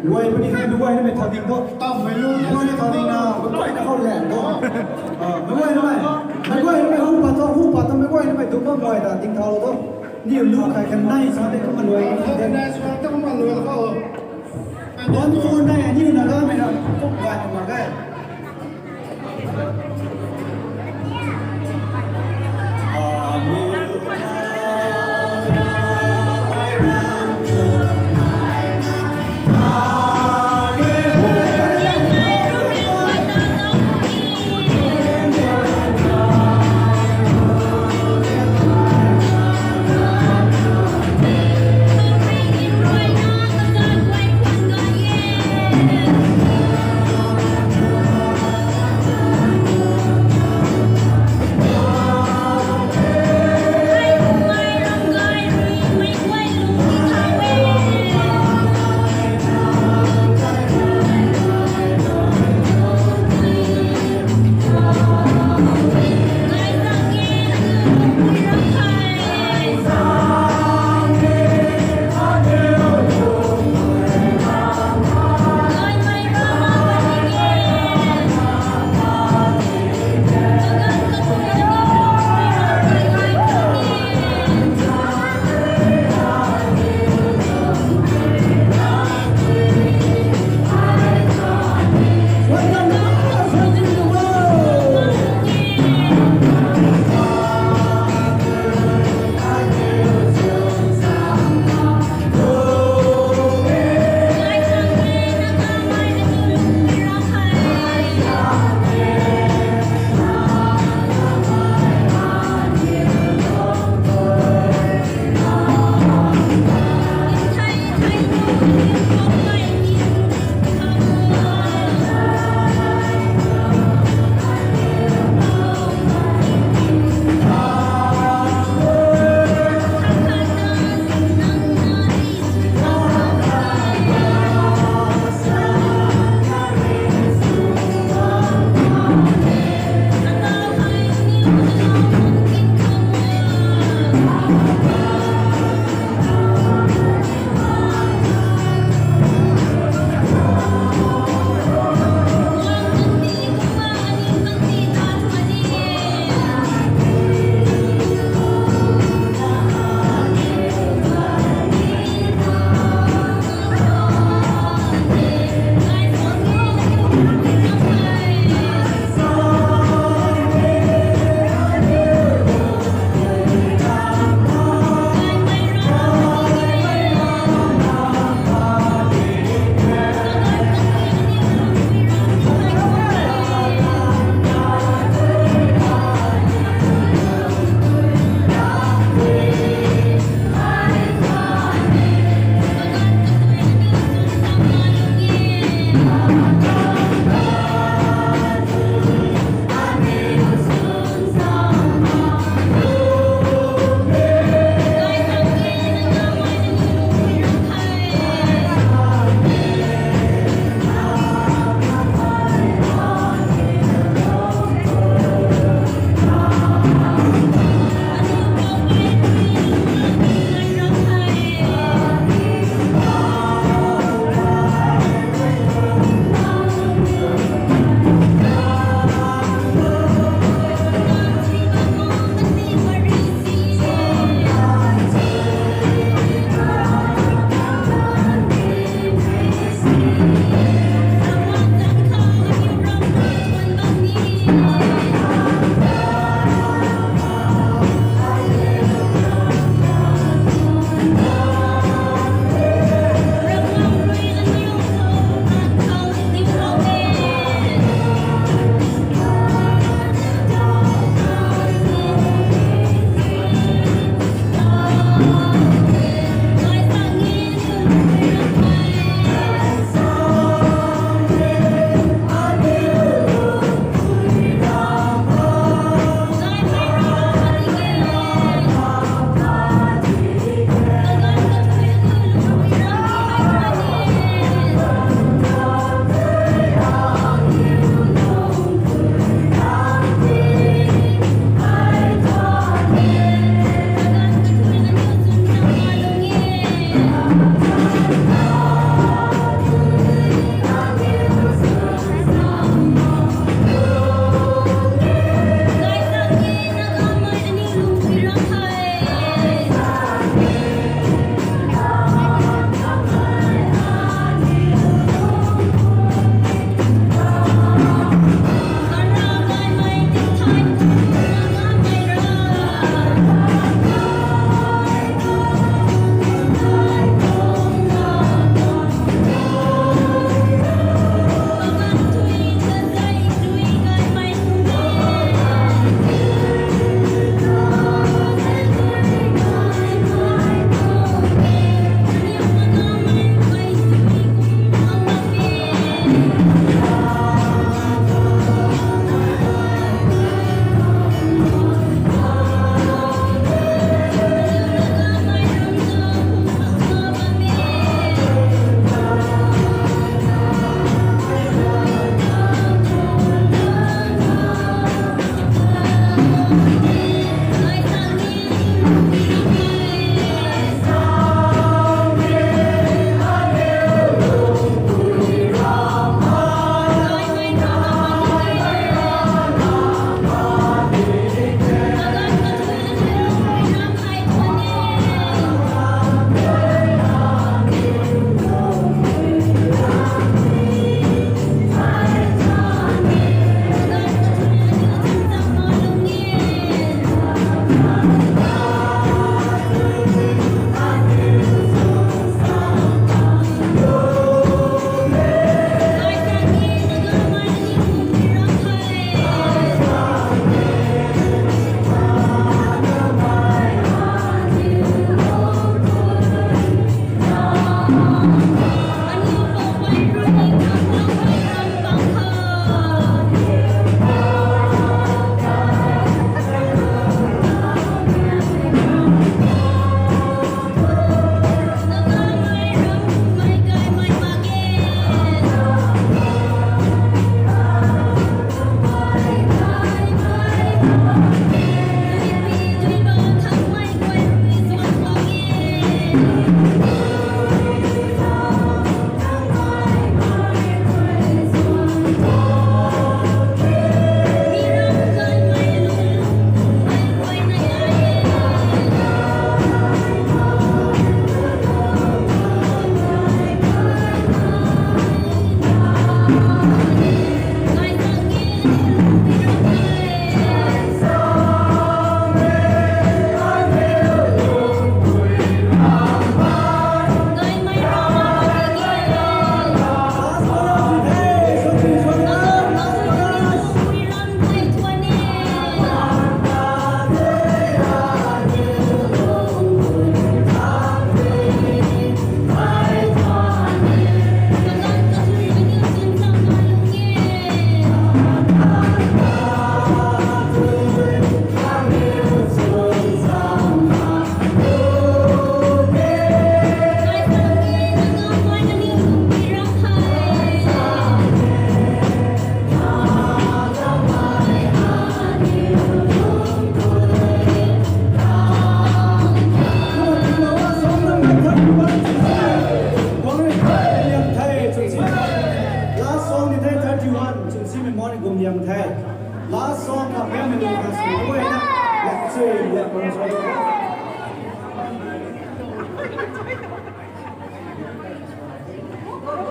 รวยพอดีแค่รวยนี่ไม่ทอดิ้งก็ต้องไม่รู้รวยนี่ทอดิ้งนะไม่รวยนะเขาแหลกก็ไม่รวยนะไม่รวยนะไม่หูปะต้องไม่รวยนะไม่ตุ้มก็รวยแต่ดิ้งเท่าเราต้องนี่ลูกใครกันได้สอนได้ก็มารวยได้สอนต้องมารวยแล้วก็บอลฟูนได้อันนี้นะก็ไม่ทำก็การมาได้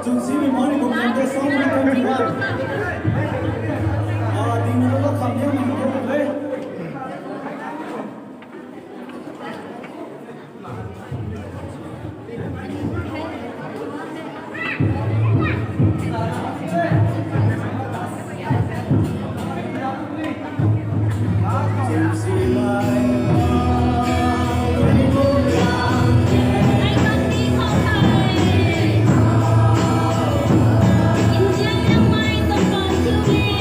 chúng sĩ mình nói cũng không thể sống được không thì sao tình nó có cảm giác mình không đấy Hãy subscribe cho kênh Ghiền Mì Gõ để không bỏ lỡ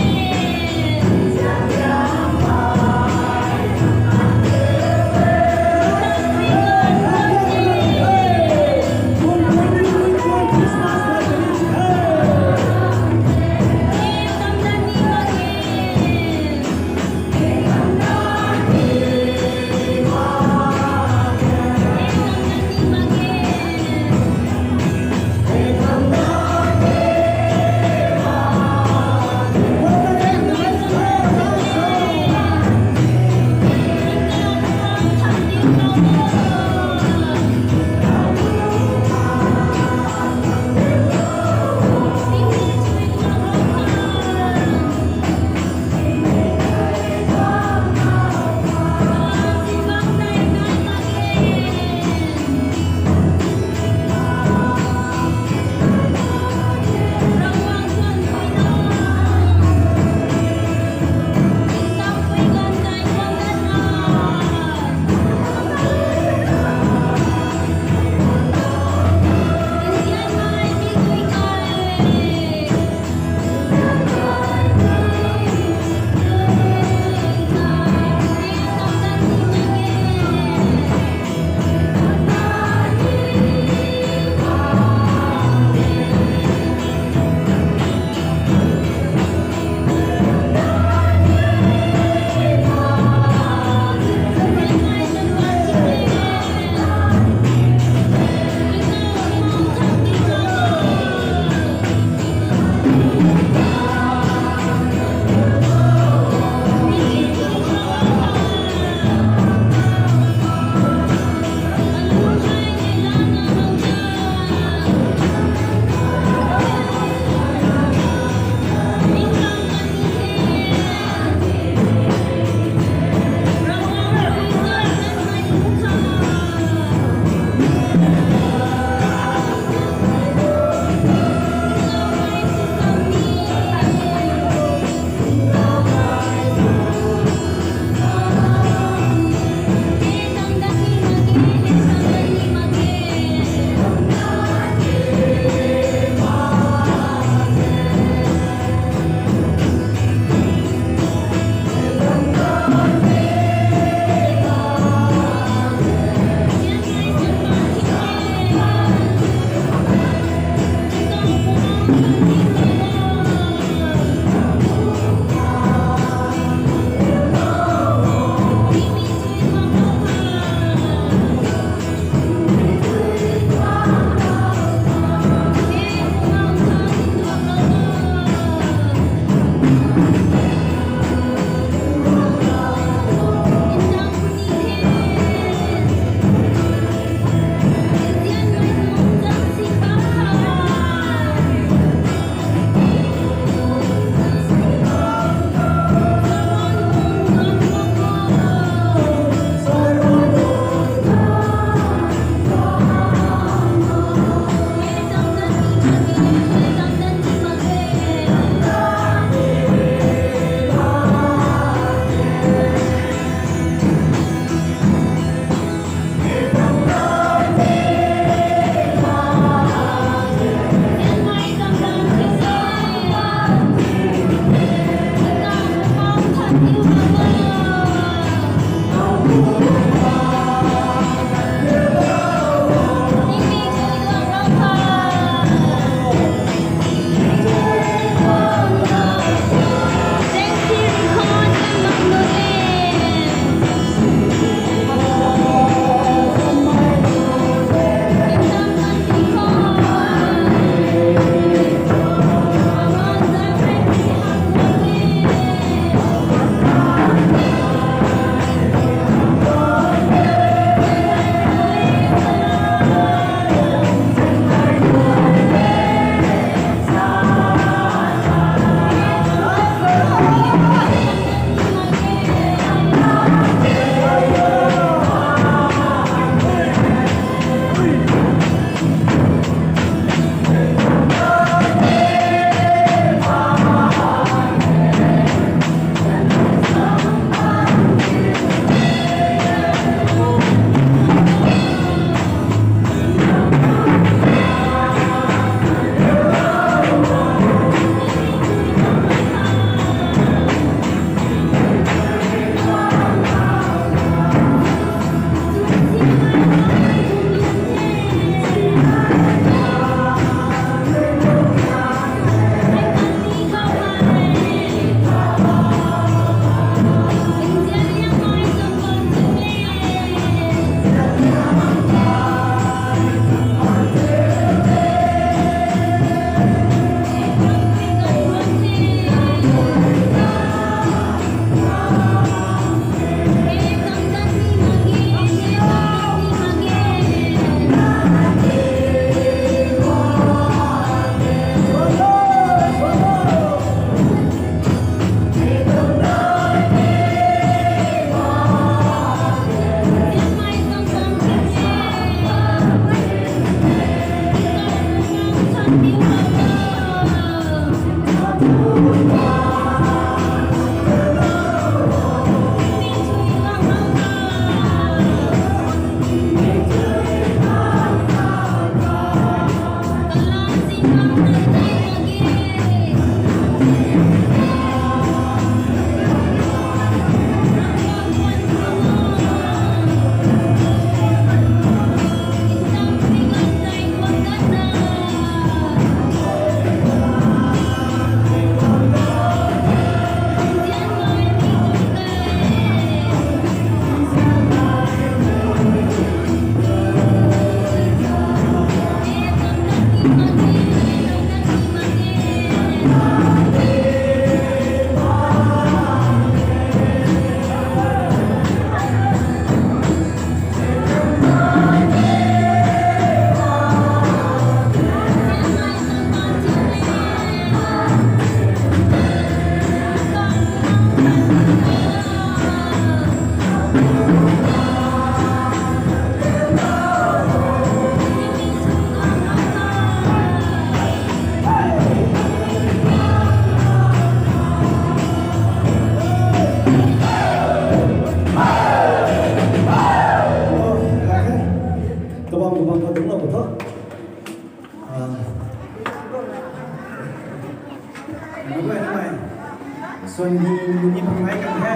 ส่วนนี้พังไม้กันแท้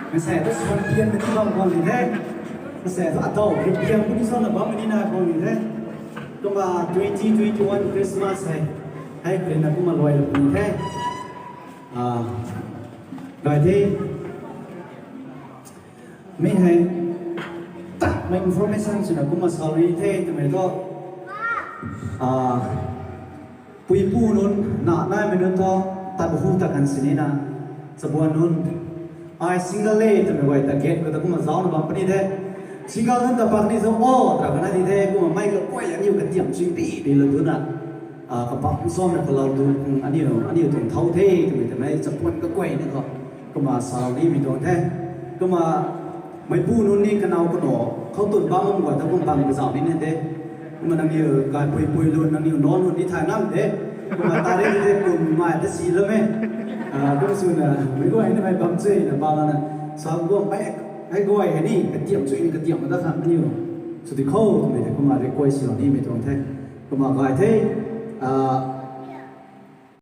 ไม่ใช่ก็ส่วนเพียนเป็นที่บ้านคนเลยแท้ไม่ใช่ก็อัตโต้เพียงผู้ที่สอนบ้านไม่ได้นาคนเลยแท้ก็มา2021 Christmas ให้เป็นนักมาลอยเลยแท้โดยที่ไม่ให้ตัดมา information สุดนักมาสอนเลยแท้ทำไมก็ปุยปูนุนหน้าหน้าไม่นุนท้อตัดหูตัดกันสินี่นะสบัวนุนไอ้ซิงเกิลเล่ทำไมไว้ตะเกียบก็ตะกุมาซ้อนบังปนีเด้ซิงเกิลนั้นตะปักนี่ซ้ออ้อตะกันนั่นดีเด้กูมาไม่ก็ก้อยอันนี้อยู่กับเตียมชิงปีดีเลยตัวน่ะกับปักซ้อมเนี่ยเราดูอันนี้ถึงเท่าเท่ทำไมจะปนก็ก้อยนี่ก็มาสาวนี่มีตัวแท้ก็มาไม่ปูนุนนี่กันเอากันหนอเขาตุ่นบ้างมึงกว่าตะกุมบังกับสาวนี่เนี่ยเด้มันนั่งอยู่การปุยลุนนั่งอยู่นอนหุ่นที่ถ่ายน้ำเด้ก็มาตาเด็กเด็กกลุ่มมาแต่สีแล้วไหมก็สุดนะไม่ก็ให้ทำไมบังเซ่นะบ้านนั้นสาวก็ไม่ให้ก็ให้นี่กระเทียมช่วยกระเทียมมันต้องทำนี่อยู่สุดที่เขาทำไมก็มาเรียกว่าสิ่งนี้ไม่ตรงแท้ก็มาก็ให้